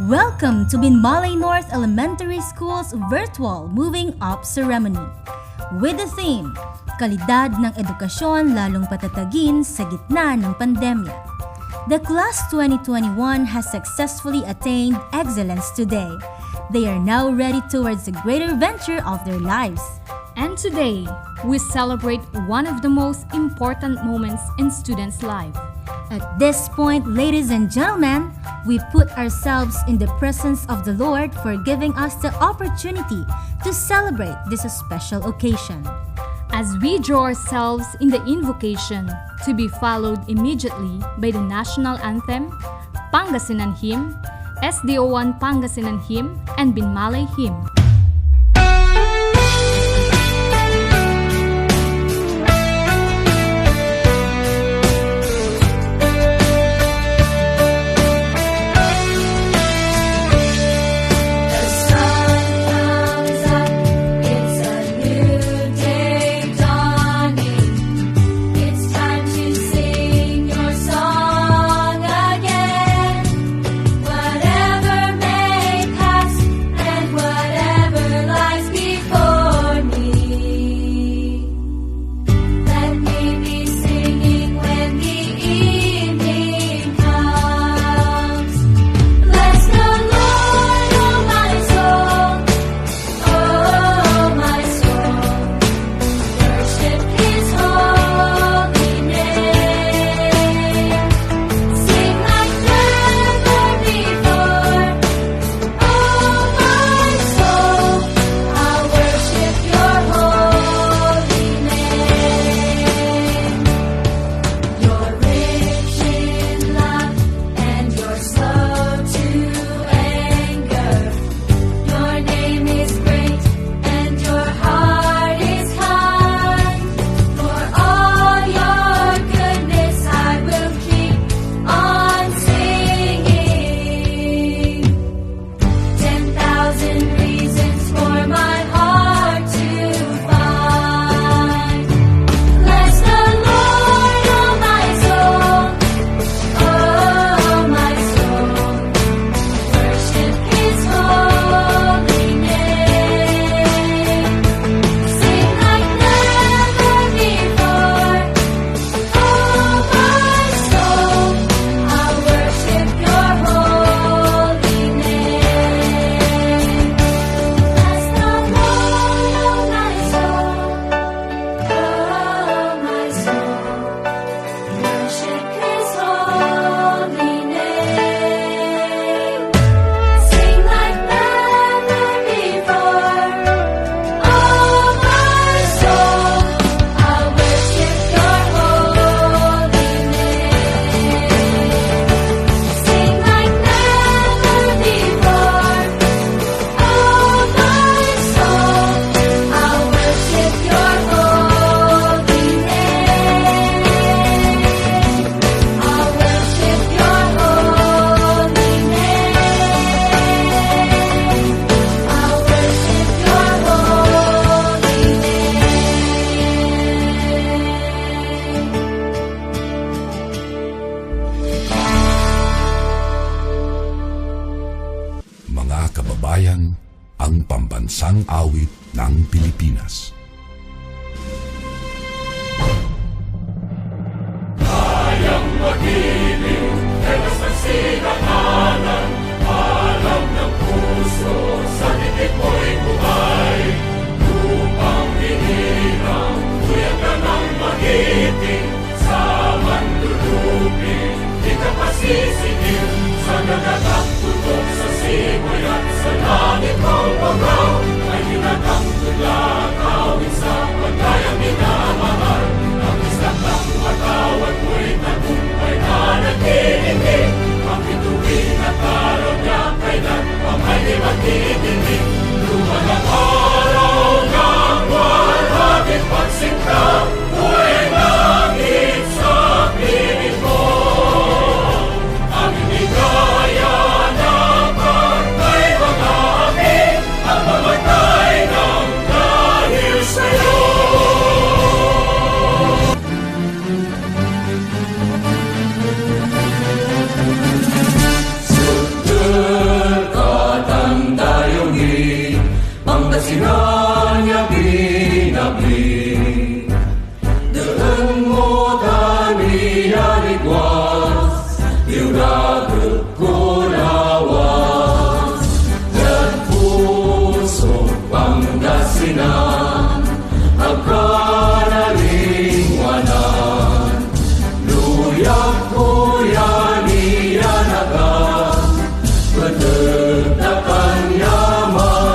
Welcome to Binmaley North Elementary School's virtual Moving Up Ceremony with the theme, Kalidad ng Edukasyon lalong patatagin sa gitna ng pandemya. The Class 2021 has successfully attained excellence today. They are now ready towards the greater venture of their lives. And today, we celebrate one of the most important moments in students' life. At this point, ladies and gentlemen, we put ourselves in the presence of the Lord for giving us the opportunity to celebrate this special occasion. As we draw ourselves in the invocation to be followed immediately by the national anthem, Pangasinan Hymn, SDO1 Pangasinan Hymn, and Binmaley Hymn. Kababayan, ang pambansang awit ng Pilipinas. Kayang mag-ibig, helas ng sinakalan, alam ng puso, sa titik mo'y buhay. Lupang hinirang, tuyag ka ng magiting, sa mandulupin, di ka pasisingil, sa nagatak tutok sa simoy at sa langit mo pagaw, ay hinatang tulakaw. sinanya binabli Deun mo tani yarigwas Diuraget ko lawas Dan puso Pangasinan Agkanalingwanan Luyak ko yani yanagan Bedegdakan yaman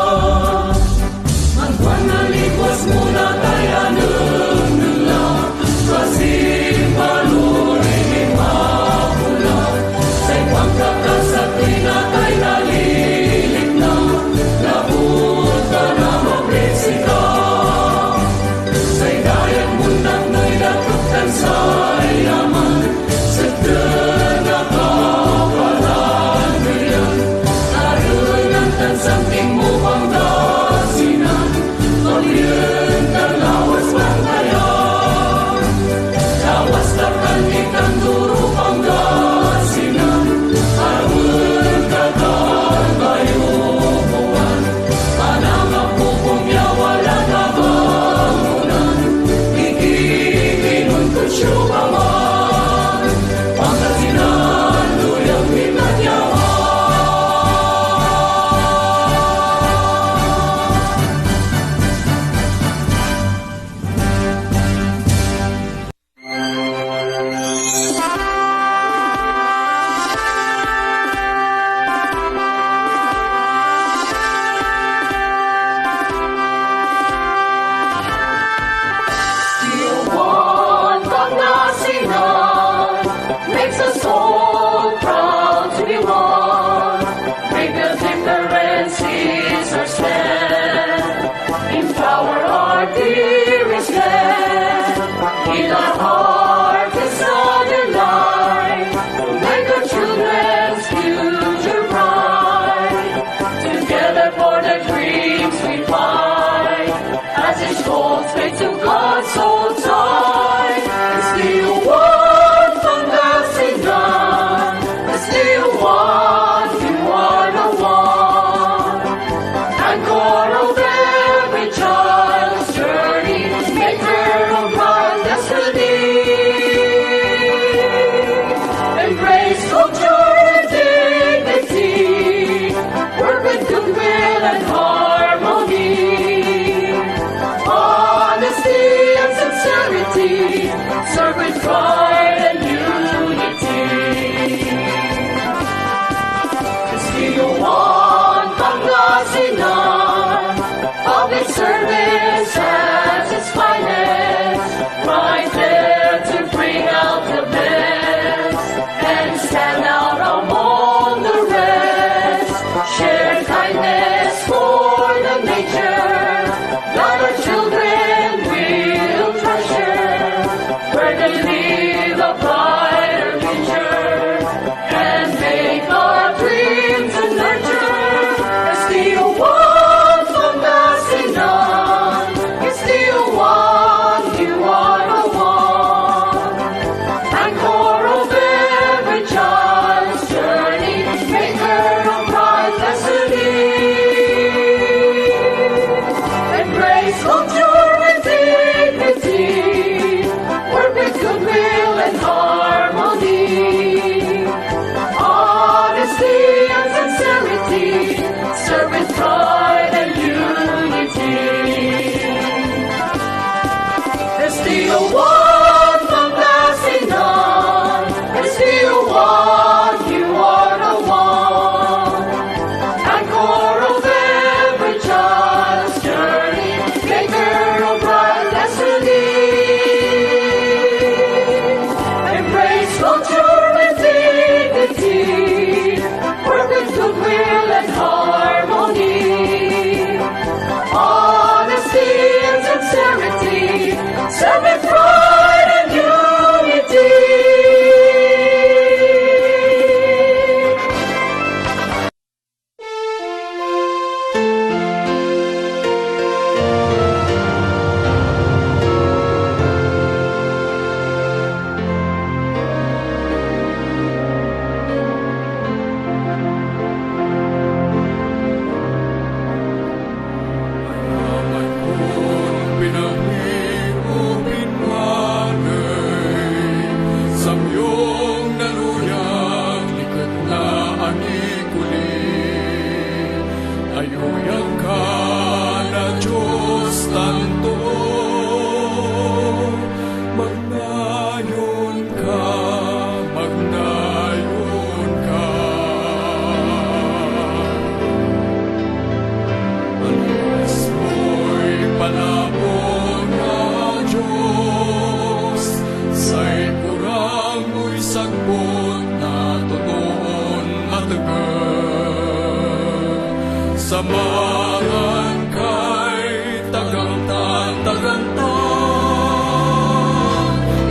Samahan kay tagantang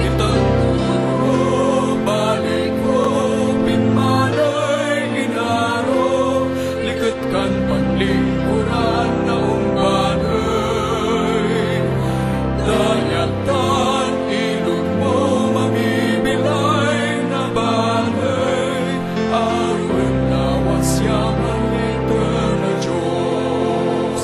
itang balik ko Binmaley inaro likot kan panlingkuran na umbanay dayatan ilog mo mabibilay na banay aron lawas yaman ito na Diyos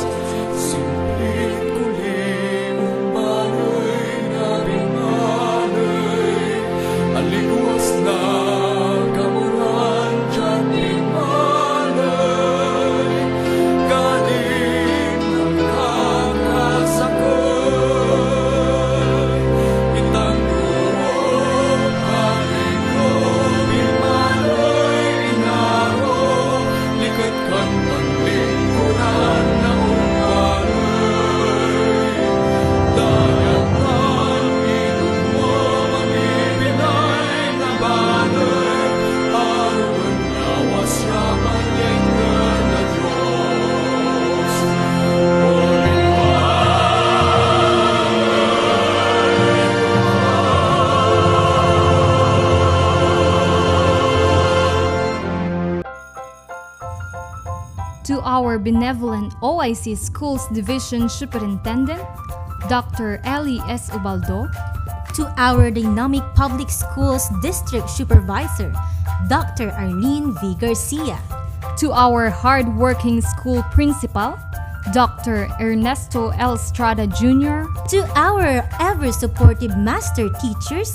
simplit kuling umbanay na Binmaley aligwas na kamuran dyan Binmaley galing ang kakasakay itang ruwag haling ko Binmaley inaro likat kan panlingkuran na umbanay dayatan ilog mo mabibilay na banay aron lawas yaman ito na Diyos To our benevolent OIC Schools Division Superintendent, Dr. Ellie S. Ubaldo, To our dynamic public schools district supervisor, Dr. Arlene V. Garcia. to our hardworking school principal, Dr. Ernesto L. Estrada Jr., To our ever-supportive master teachers,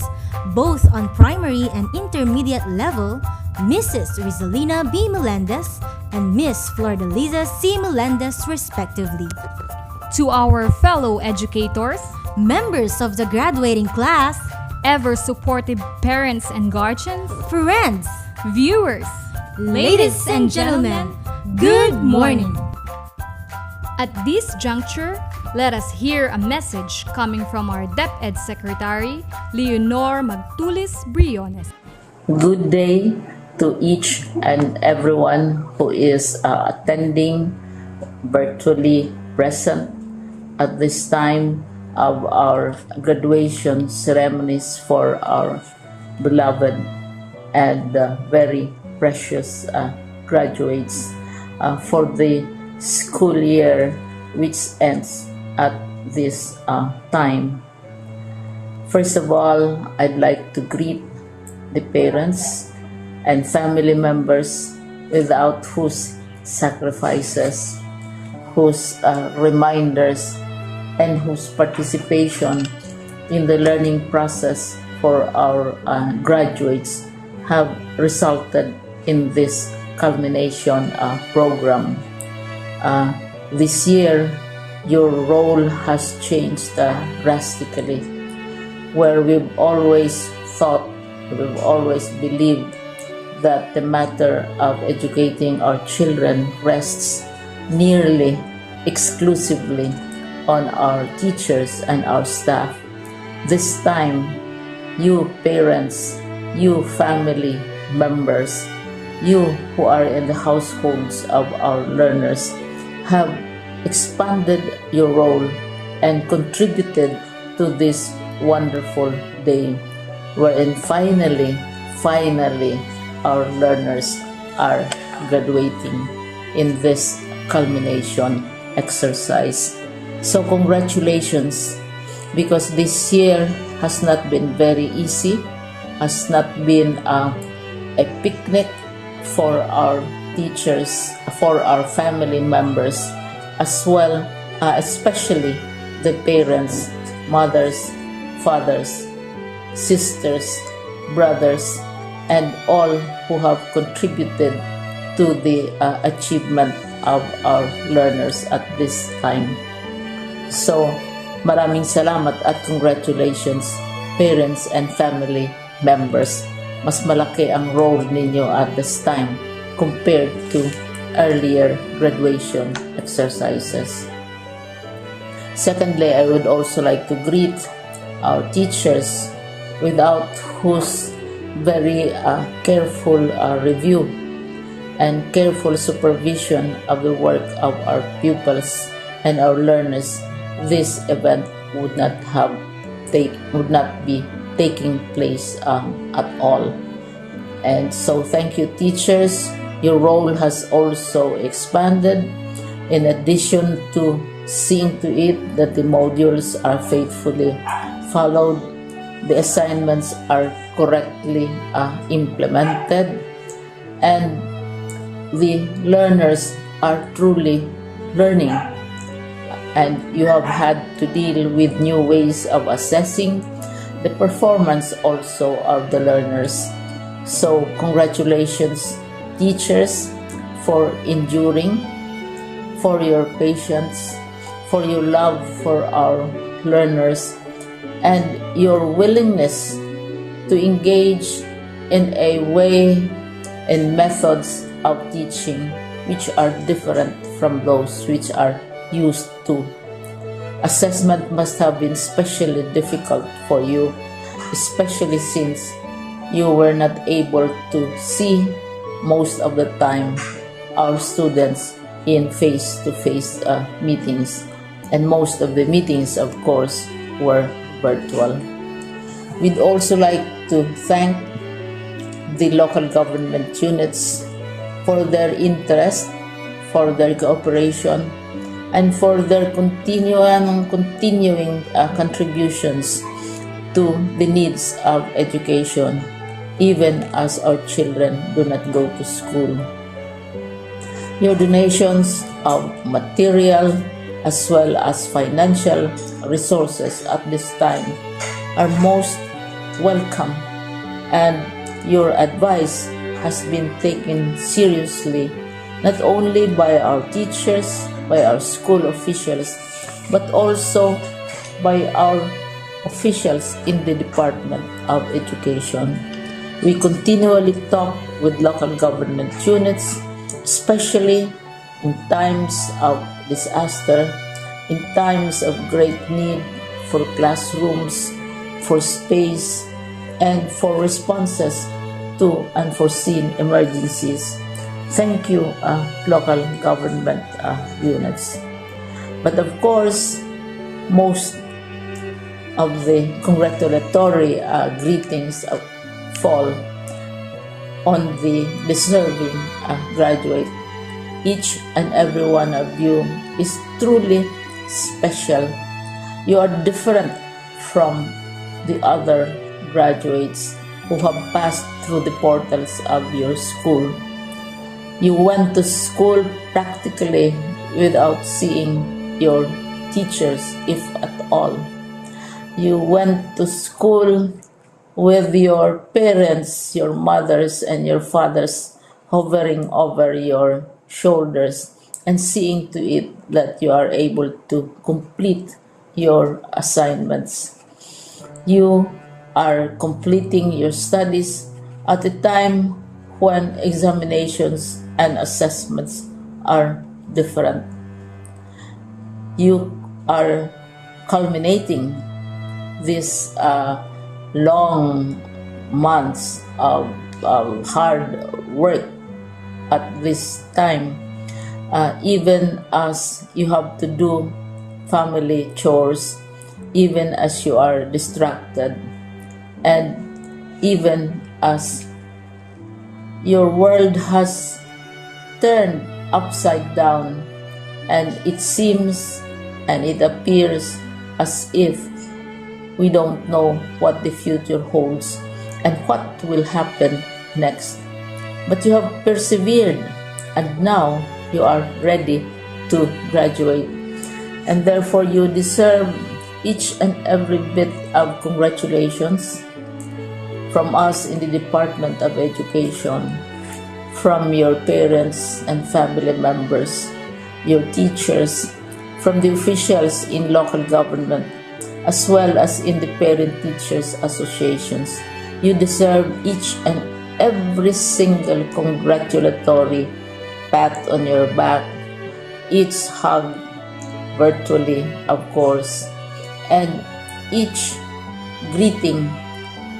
both on primary and intermediate level, Mrs. Rizalina B. Melendez and Miss Flordeliza C. Melendez respectively. to our fellow educators, Members of the graduating class, ever supportive parents and guardians, friends, viewers, ladies and gentlemen, good morning. At this juncture, let us hear a message coming from our DepEd Secretary, Leonor Magtulis Briones. Good day to each and everyone who is attending virtually present at this time of our graduation ceremonies for our beloved and very precious graduates for the school year which ends at this time. First of all, I'd like to greet the parents and family members without whose sacrifices, whose reminders, and whose participation in the learning process for our graduates have resulted in this culmination program. This year, your role has changed drastically, where we've always thought, we've always believed that the matter of educating our children rests nearly exclusively on our teachers and our staff. This time, you parents, you family members, you who are in the households of our learners have expanded your role and contributed to this wonderful day wherein finally our learners are graduating in this culmination exercise. So congratulations, because this year has not been very easy, has not been a picnic for our teachers, for our family members, as well, especially the parents, mothers, fathers, sisters, brothers, and all who have contributed to the achievement of our learners at this time. So, maraming salamat at congratulations, parents and family members. Mas malaki ang role ninyo at this time compared to earlier graduation exercises. Secondly, I would also like to greet our teachers, without whose very careful review and careful supervision of the work of our pupils and our learners, this event would not be taking place at all. And so thank you, teachers. Your role has also expanded. In addition to seeing to it that the modules are faithfully followed, the assignments are correctly implemented, and the learners are truly learning. And you have had to deal with new ways of assessing the performance also of the learners. So congratulations, teachers, for enduring, for your patience, for your love for our learners, and your willingness to engage in a way and methods of teaching which are different from those which are used to. Assessment must have been especially difficult for you, especially since you were not able to see most of the time our students in face-to-face meetings, and most of the meetings, of course, were virtual. We'd also like to thank the local government units for their interest, for their cooperation, and for their continuing contributions to the needs of education, even as our children do not go to school. Your donations of material as well as financial resources at this time are most welcome, and your advice has been taken seriously not only by our teachers, by our school officials, but also by our officials in the Department of Education. We continually talk with local government units, especially in times of disaster, in times of great need for classrooms, for space, and for responses to unforeseen emergencies. Thank you, local government units. But of course, most of the congratulatory greetings fall on the deserving graduate. Each and every one of you is truly special. You are different from the other graduates who have passed through the portals of your school. You went to school practically without seeing your teachers, if at all. You went to school with your parents, your mothers and your fathers hovering over your shoulders and seeing to it that you are able to complete your assignments. You are completing your studies at a time when examinations and assessments are different. You are culminating these long months of hard work at this time, even as you have to do family chores, even as you are distracted, and even as your world has turned upside down, and it seems and it appears as if we don't know what the future holds and what will happen next. But you have persevered, and now you are ready to graduate, and therefore you deserve each and every bit of congratulations from us in the Department of Education, from your parents and family members, your teachers, from the officials in local government, as well as in the parent teachers associations. You deserve each and every single congratulatory pat on your back, each hug virtually, of course, and each greeting,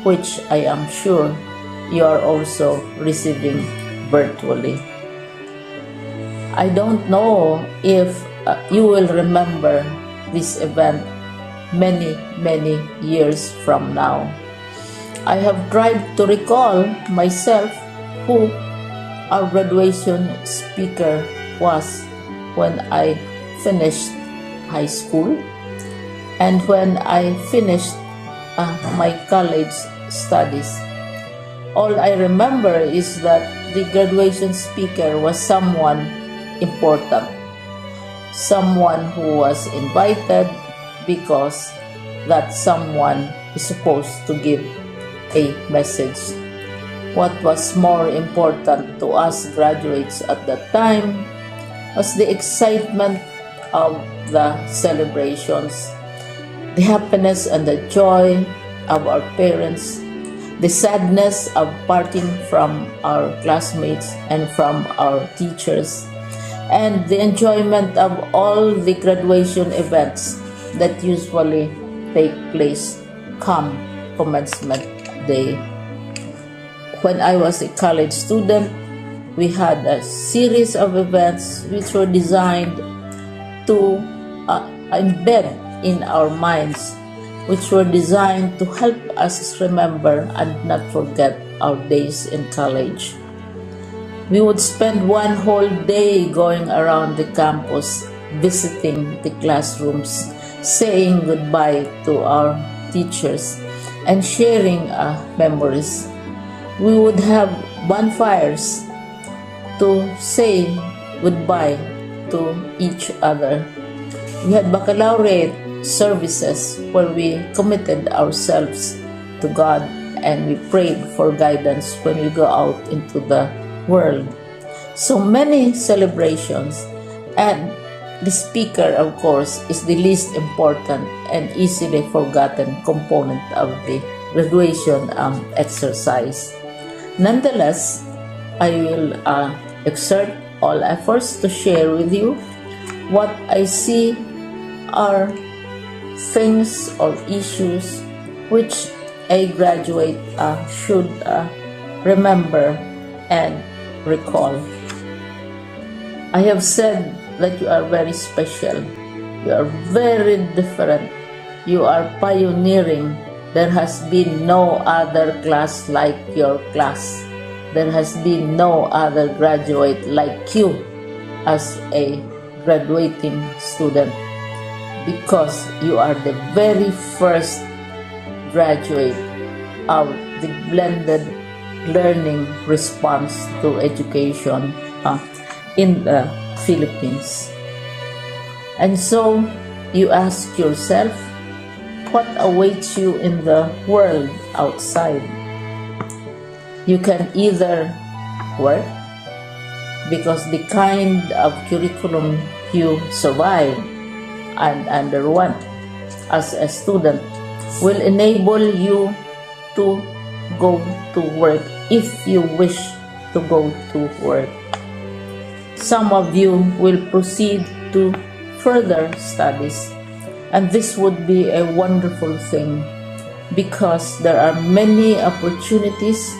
which I am sure you are also receiving virtually. I don't know if you will remember this event many, many years from now. I have tried to recall myself who our graduation speaker was when I finished high school and when I finished my college studies. All I remember is that the graduation speaker was someone important, someone who was invited because that someone is supposed to give a message. What was more important to us graduates at that time was the excitement of the celebrations, the happiness and the joy of our parents, the sadness of parting from our classmates and from our teachers, and the enjoyment of all the graduation events that usually take place come commencement day. When I was a college student, we had a series of events which were designed to embed in our minds, which were designed to help us remember and not forget our days in college. We would spend one whole day going around the campus, visiting the classrooms, saying goodbye to our teachers, and sharing memories. We would have bonfires to say goodbye to each other. We had baccalaureate services where we committed ourselves to God and we prayed for guidance when we go out into the world. So many celebrations, and the speaker, of course, is the least important and easily forgotten component of the graduation exercise. Nonetheless, I will exert all efforts to share with you what I see are things or issues which a graduate should remember and recall. I have said that you are very special. You are very different. You are pioneering. There has been no other class like your class. There has been no other graduate like you as a graduating student, because you are the very first graduate of the blended learning response to education in the Philippines. And so you ask yourself, what awaits you in the world outside? You can either work, because the kind of curriculum you survive and underwent as a student will enable you to go to work if you wish to go to work. Some of you will proceed to further studies, and this would be a wonderful thing because there are many opportunities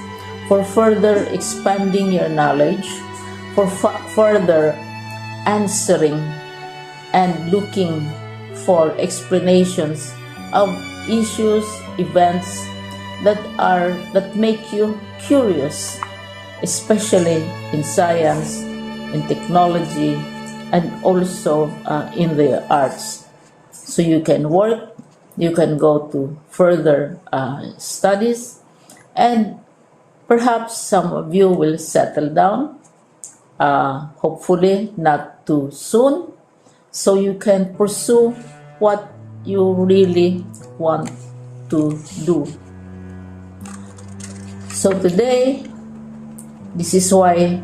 for further expanding your knowledge, for further answering and looking for explanations of issues, events that make you curious, especially in science, in technology, and also in the arts. So you can work, you can go to further studies, and perhaps some of you will settle down, hopefully not too soon, so you can pursue what you really want to do. So today, this is why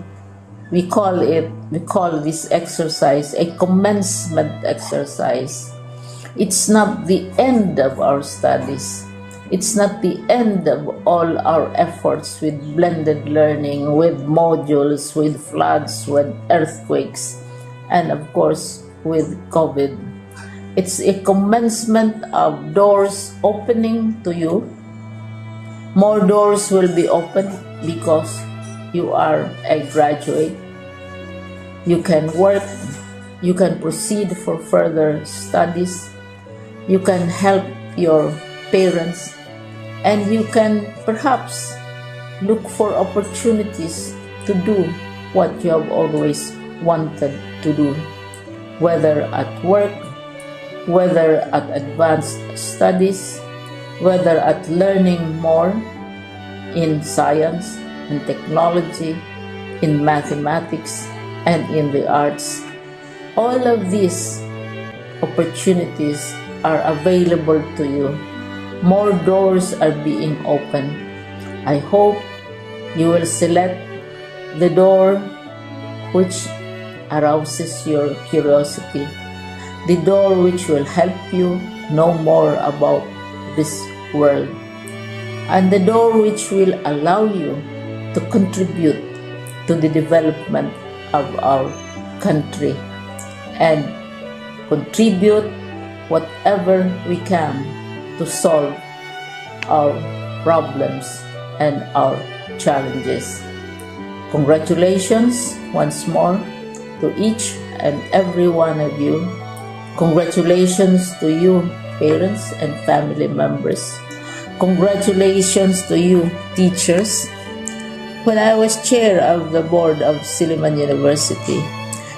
we call this exercise a commencement exercise. It's not the end of our studies. It's not the end of all our efforts with blended learning, with modules, with floods, with earthquakes, and of course with COVID. It's a commencement of doors opening to you. More doors will be opened because you are a graduate. You can work, you can proceed for further studies, you can help your parents, and you can perhaps look for opportunities to do what you have always wanted to do, whether at work, whether at advanced studies, whether at learning more in science and technology, in mathematics, and in the arts. All of these opportunities are available to you. More doors are being opened. I hope you will select the door which arouses your curiosity, the door which will help you know more about this world, and the door which will allow you to contribute to the development of our country and contribute whatever we can to solve our problems and our challenges. Congratulations once more to each and every one of you. Congratulations to you, parents and family members. Congratulations to you, teachers. When I was chair of the board of Silliman University,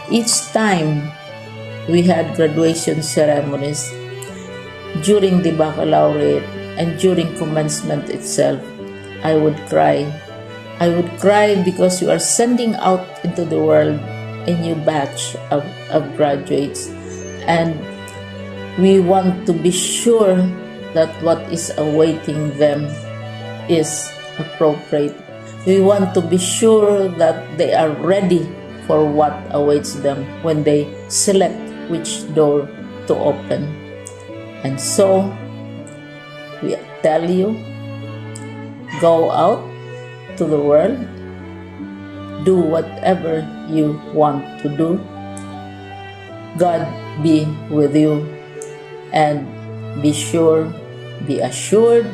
each time we had graduation ceremonies, during the baccalaureate and during commencement itself, I would cry. I would cry because we are sending out into the world a new batch of graduates, and we want to be sure that what is awaiting them is appropriate. We want to be sure that they are ready for what awaits them when they select which door to open. And so, we tell you, go out to the world, do whatever you want to do. God be with you, and be assured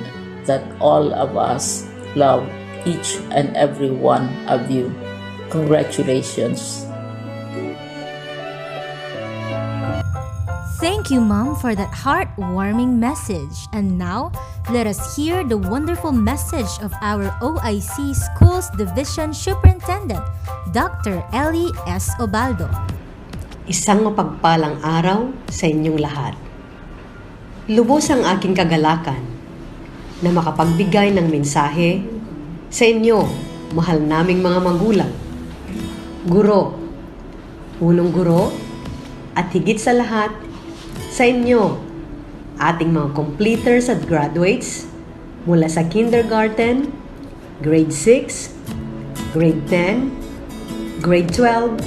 that all of us love each and every one of you. Congratulations. Thank you, Mom, for that heartwarming message. And now, let us hear the wonderful message of our OIC Schools Division Superintendent, Dr. Ellie S. Obaldo. Isang mapagpalang araw sa inyong lahat. Lubos ang aking kagalakan na makapagbigay ng mensahe sa inyo, mahal naming mga magulang, guro, punong guro, at higit sa lahat, sa inyo, ating mga completers at graduates mula sa kindergarten, grade 6, grade 10, grade 12,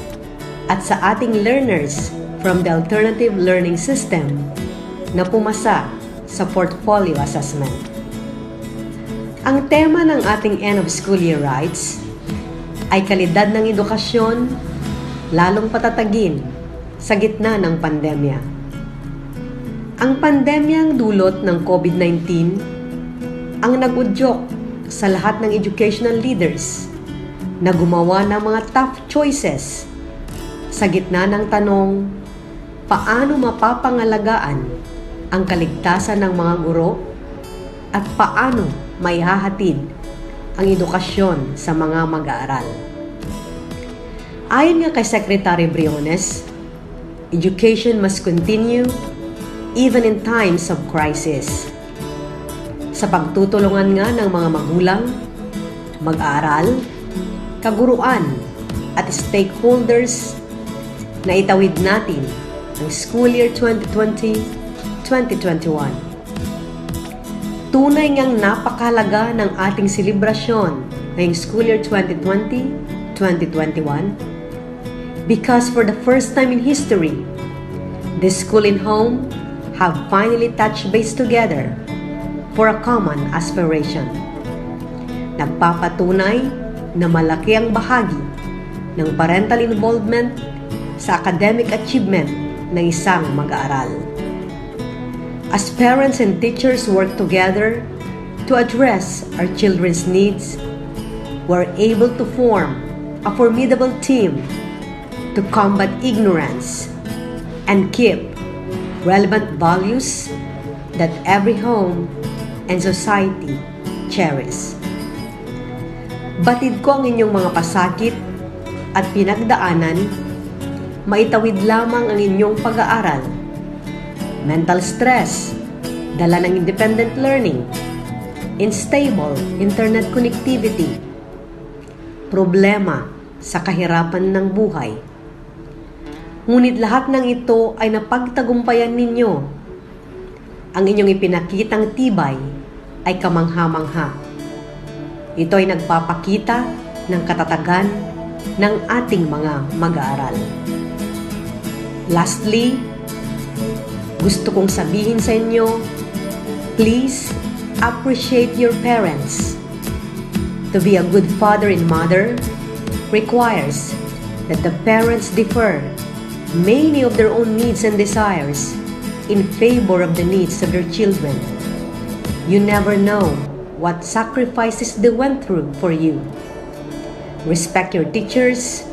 at sa ating learners from the alternative learning system na pumasa sa portfolio assessment. Ang tema ng ating end of school year rights ay kalidad ng edukasyon, lalong patatagin sa gitna ng pandemya. Ang pandemyang dulot ng COVID-19 ang nag-udyok sa lahat ng educational leaders na gumawa ng mga tough choices sa gitna ng tanong, paano mapapangalagaan ang kaligtasan ng mga guro at paano maihahatid ang edukasyon sa mga mag-aaral. Ayon nga kay Secretary Briones, education must continue even in times of crisis. Sa pagtutulungan nga ng mga magulang, mag-aaral, kaguruan at stakeholders na itawid natin ang school year 2020-2021. Tunay ngang napakahalaga ng ating selebrasyon ngayong school year 2020-2021 because for the first time in history, the school and home have finally touched base together for a common aspiration. Nagpapatunay na malaki ang bahagi ng parental involvement sa academic achievement ng isang mag-aaral. As parents and teachers work together to address our children's needs, we're able to form a formidable team to combat ignorance and keep relevant values that every home and society cherish. Batid ko ang inyong mga pasakit at pinagdaanan, maitawid lamang ang inyong pag-aaral. Mental stress, dala ng independent learning, unstable internet connectivity, problema sa kahirapan ng buhay. Ngunit lahat ng ito ay napagtagumpayan ninyo. Ang inyong ipinakitang tibay ay kamangha-mangha. Ito ay nagpapakita ng katatagan ng ating mga mag-aaral. Lastly, gusto kong sabihin sa inyo, please appreciate your parents. To be a good father and mother requires that the parents defer many of their own needs and desires in favor of the needs of their children. You never know what sacrifices they went through for you. Respect your teachers.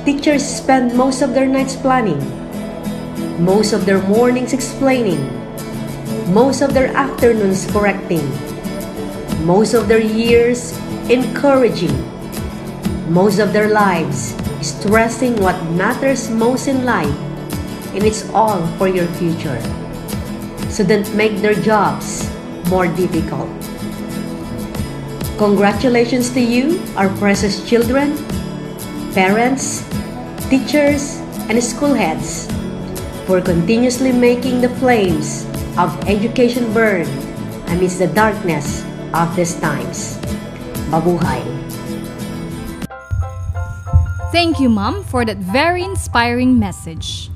Teachers spend most of their nights planning, most of their mornings explaining, most of their afternoons correcting, most of their years encouraging, most of their lives stressing what matters most in life, and it's all for your future. So don't make their jobs more difficult. Congratulations to you, our precious children, parents, teachers, and school heads, for continuously making the flames of education burn amidst the darkness of these times. Mabuhay! Thank you, Mom, for that very inspiring message.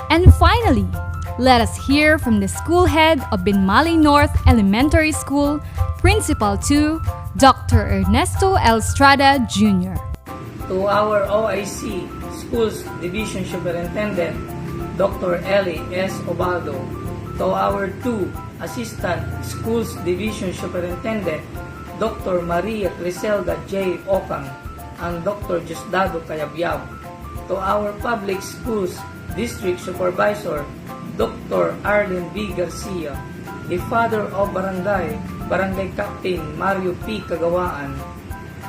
And finally, let us hear from the school head of Binmaley North Elementary School, Principal 2, Dr. Ernesto L. Estrada Jr. To our OIC Schools Division Superintendent, Dr. Ellie S. Obaldo. To our 2 Assistant Schools Division Superintendent, Dr. Maria Criselda J. Ocang and Dr. Diosdado Cayabyab. To our Public Schools District Supervisor, Dr. Arlene B. Garcia, the Father of Barangay Captain Mario P. Kagawaan,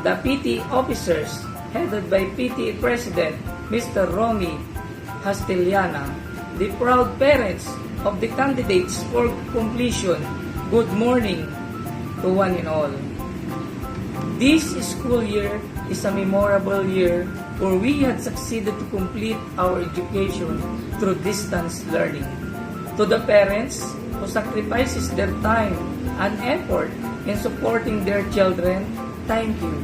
the PTA officers headed by PTA President Mr. Romy Hastiliana, the proud parents of the candidates for completion, good morning to one and all. This school year is a memorable year where we had succeeded to complete our education through distance learning. To the parents who sacrifices their time and effort in supporting their children, thank you.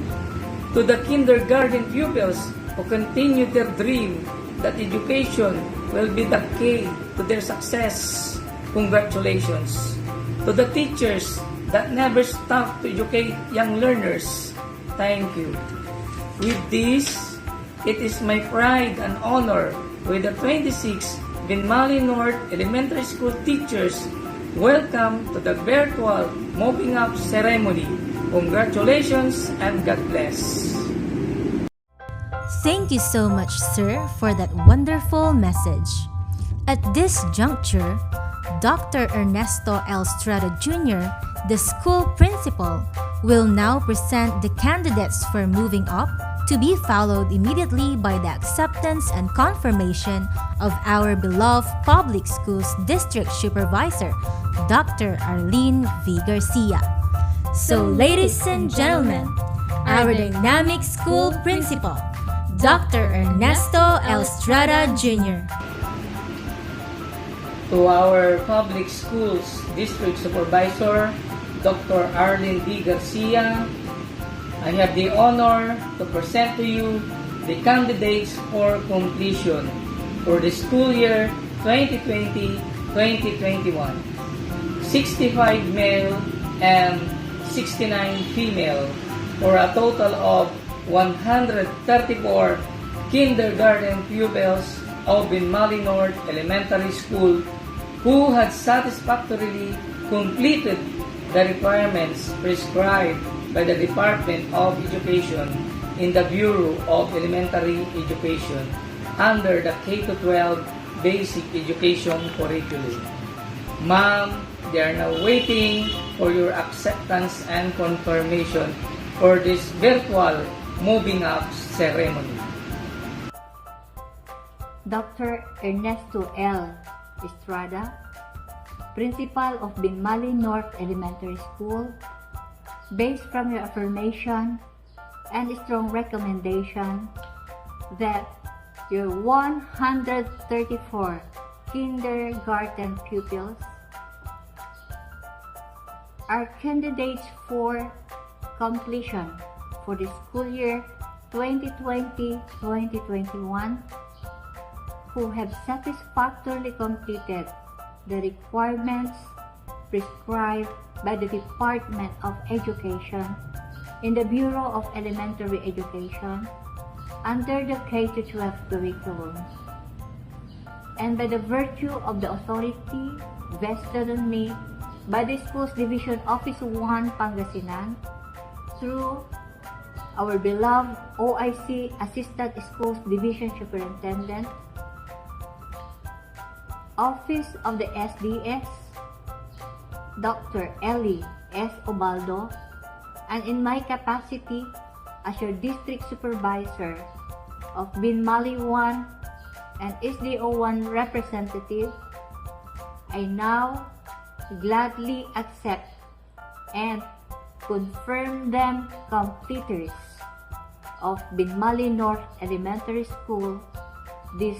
To the kindergarten pupils who continue their dream that education will be the key to their success, congratulations. To the teachers that never stop to educate young learners, thank you. With this, it is my pride and honor with the 26 Binmaley North Elementary School teachers welcome to the virtual moving up ceremony. Congratulations and God bless. Thank you so much, sir, for that wonderful message. At this juncture, Dr. Ernesto L. Estrada Jr., the school principal, will now present the candidates for moving up, to be followed immediately by the acceptance and confirmation of our beloved Public Schools District Supervisor, Dr. Arlene V. Garcia. So, ladies and gentlemen, our dynamic school principal, Dr. Ernesto L. Estrada Jr. To our Public Schools District Supervisor, Dr. Arlene D. Garcia, I have the honor to present to you the candidates for completion for the school year 2020-2021. 65 male and 69 female for a total of 134 kindergarten pupils of Binmaley North Elementary School who had satisfactorily completed the requirements prescribed by the Department of Education in the Bureau of Elementary Education under the K-12 basic education curriculum. Ma'am, they are now waiting for your acceptance and confirmation for this virtual moving up ceremony. Dr. Ernesto L. Estrada, Principal of Binmaley North Elementary School, based from your affirmation and strong recommendation that your 134 kindergarten pupils are candidates for completion for the school year 2020-2021 who have satisfactorily completed the requirements prescribed by the Department of Education in the Bureau of Elementary Education under the K-12 curriculum, and by the virtue of the authority vested on me by the Schools Division Office 1 Pangasinan through our beloved OIC Assistant Schools Division Superintendent, Office of the SDS, Dr. Ellie S. Obaldo, and in my capacity as your District Supervisor of Binmaley 1 and SDO 1 representative, I now gladly accept and confirm them completers of Binmaley North Elementary School this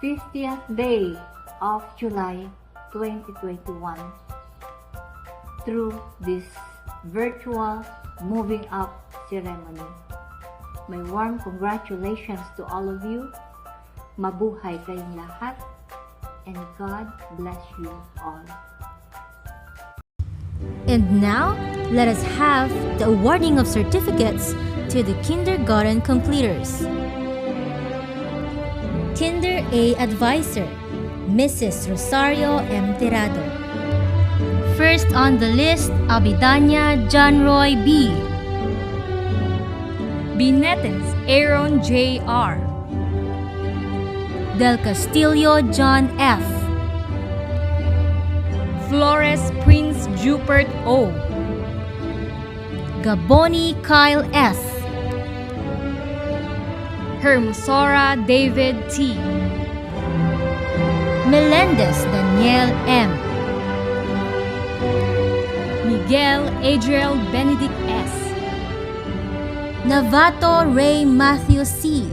50th day of July 2021 through this virtual moving up ceremony. My warm congratulations to all of you. Mabuhay kayong lahat, and God bless you all. And now, let us have the awarding of certificates to the kindergarten completers. Kinder A Advisor, Mrs. Rosario M. Tirado. First on the list, Abidanya John Roy B. Binetes Aaron J.R. Del Castillo John F. Flores Prince Jupert O. Gaboni Kyle S. Hermosora David T. Melendez Daniel M. Miguel Adriel Benedict S. Navato Ray Matthew C.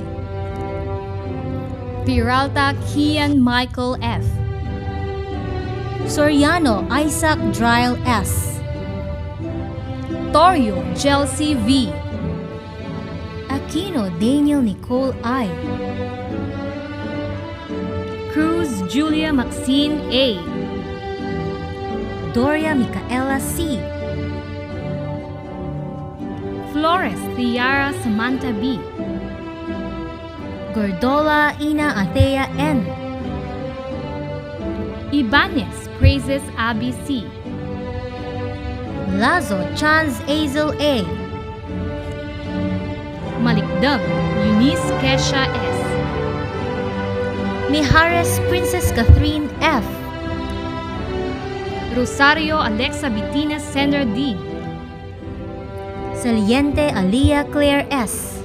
Peralta Kian Michael F. Soriano Isaac Dryle S. Torio Chelsea V. Aquino Daniel Nicole I. Cruz Julia Maxine A. Doria Micaela C. Flores Tiara Samantha B. Gordola Ina Athea N. Ibanez Praises Abby C. Lazo Chans Azel A. Malikdam Eunice Kesha S. Mijares Princess Catherine F. Rosario Alexa Bitina Sender D. Saliente Alia Claire S.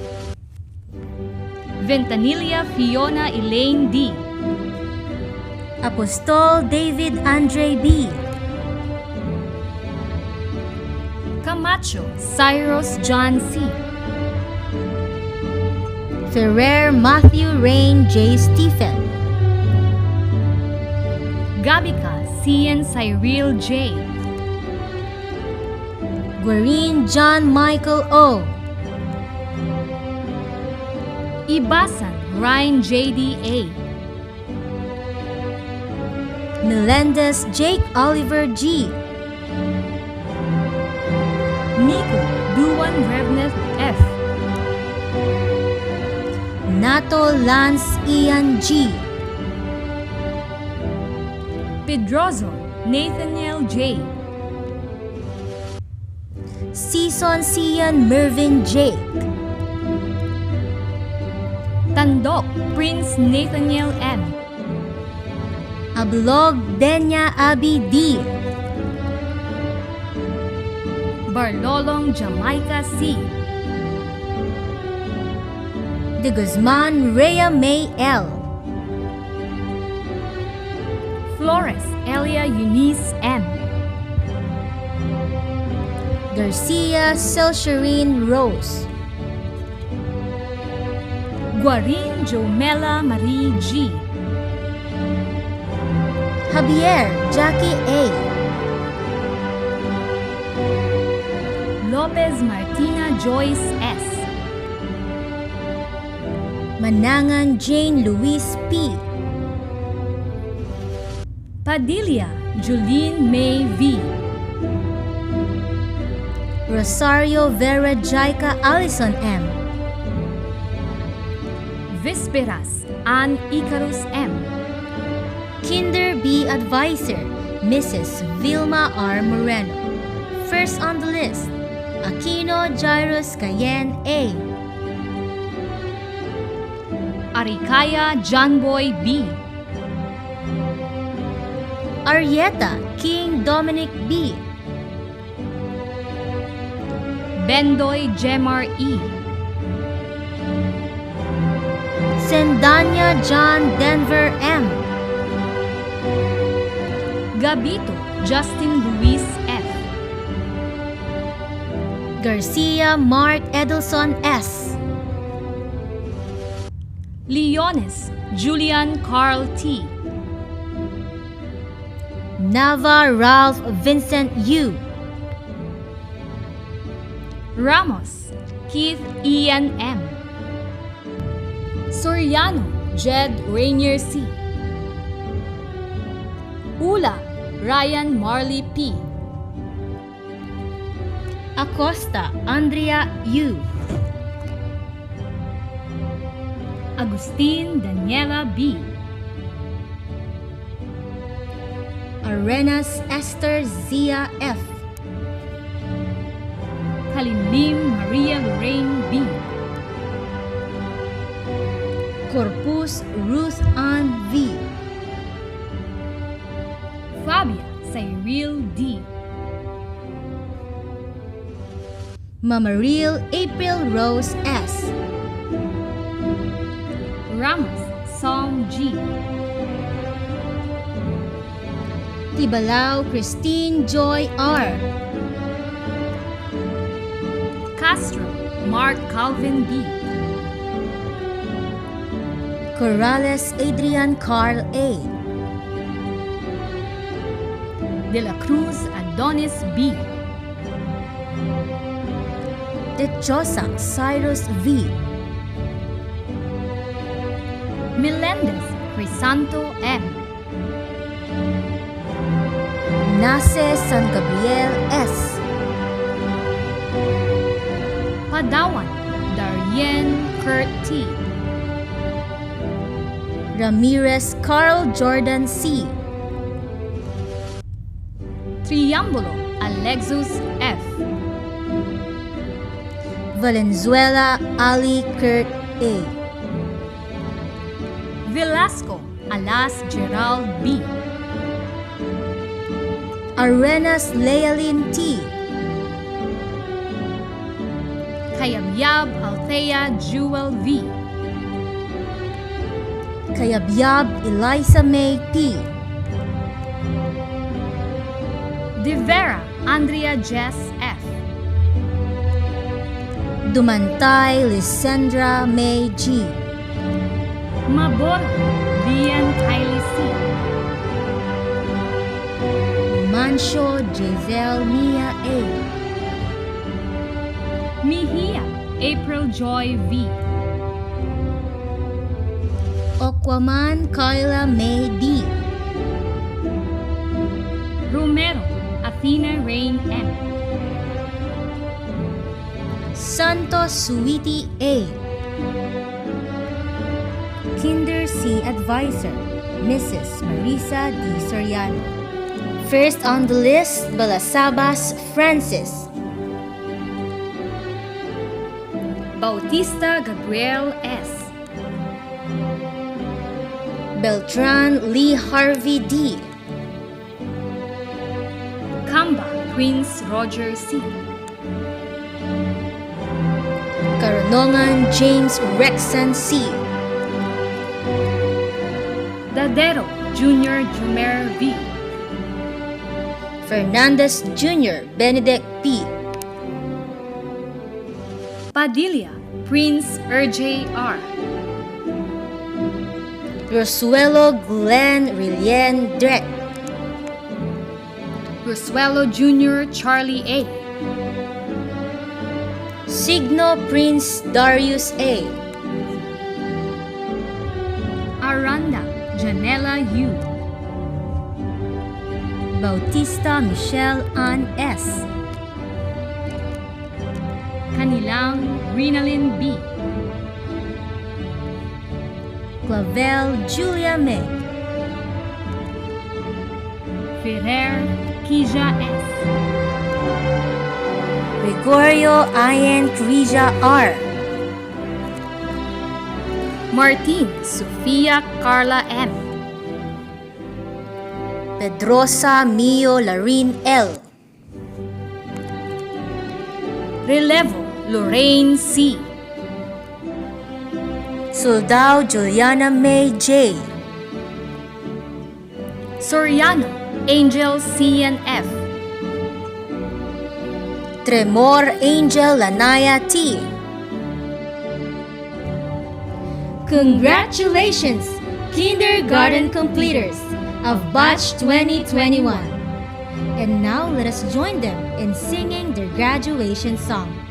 Ventanilla Fiona Elaine D. Apostol David Andre B. Camacho Cyrus John C. Ferrer Matthew Rain J. Stephen. Gabica Cian Cyril J. Guerin John Michael O. Ibasan Ryan JD A. Melendez Jake Oliver G. Nico Duan Revneth F. Nato Lance Ian G. Pedrozo Nathaniel J. Season Cian Mervin Jake. Tandok, Prince Nathaniel M. Ablog, Denya Abi D. Barlolong, Jamaica C. De Guzman, Rhea May L. Flores, Elia Eunice M. Garcia, Selshirine Rose. Guarin, Jomela Marie G. Javier, Jackie A. Lopez Martina Joyce S. Manangan, Jane Louise P. Padilla, Julene May V. Rosario Vera Jaika Allison M. Visperas, Ann Icarus M. Kinder B Advisor, Mrs. Vilma R. Moreno. First on the list, Aquino Jairus Cayenne A. Arikaya Johnboy B. Arieta King Dominic B. Bendoy Jemar E. Sendanya John Denver M. Gabito Justin Luis F. Garcia Mark Edelson S. Leones Julian Carl T. Nava Ralph Vincent U. Ramos Keith Ian M. Soriano Jed Rainier C. Ula Ryan Marley P. Acosta Andrea U. Agustin Daniela B. Arenas Esther Zia F. Kalimlim Maria Lorraine B. Corpus Ruth Ann V. Fabia Cyril D. Mamaril April Rose S. Ramos Psalm G. Tibalao Christine Joy R. Castro Mark Calvin B. Corrales Adrian Carl A. De la Cruz Adonis B. Dechosa Cyrus V. Melendez Crisanto M. Nace San Gabriel S. Padawan Darien Kurt T. Ramirez Carl Jordan C. Triambulo Alexus F. Valenzuela Ali Kurt A. Velasco Alas Gerald B. Arenas Lealin T. Kayabyab Althea Jewel V. Kayabyab Eliza May P. De Vera Andrea Jess F. Dumantay Lisandra May G. Mabor Lian Kylie C. Mancio Giselle Mia A. Mihia April Joy V. Okwaman Kyla May D. Romero Athena Rain M. Santos Sweetie A. Kinder C Advisor, Mrs. Marisa D. Soriano. First on the list, Balasabas Francis. Bautista Gabriel S. Beltran Lee Harvey D. Kamba Prince Roger C. Karanongan James Rexon C. Dadero Jr. Jumer V. Fernandez Jr. Benedict P. Padilla Prince RJ R. Rosuelo Glenn Rilien Drek. Rosuelo Jr. Charlie A. Signo Prince Darius A. Aranda Janela U. Bautista Michelle Ann S. Kanilang Rinalyn B. Clavel Julia May. Ferrer Kija S. Gregorio Ian Crisia R. Martin Sofia Carla M. Pedrosa Mio Larin L. Relevo Lorraine C. Soldao Juliana May J. Soriano Angel CNF. Tremor Angel Lanaya T. Congratulations, kindergarten completers of Batch 2021. And now let us join them in singing their graduation song.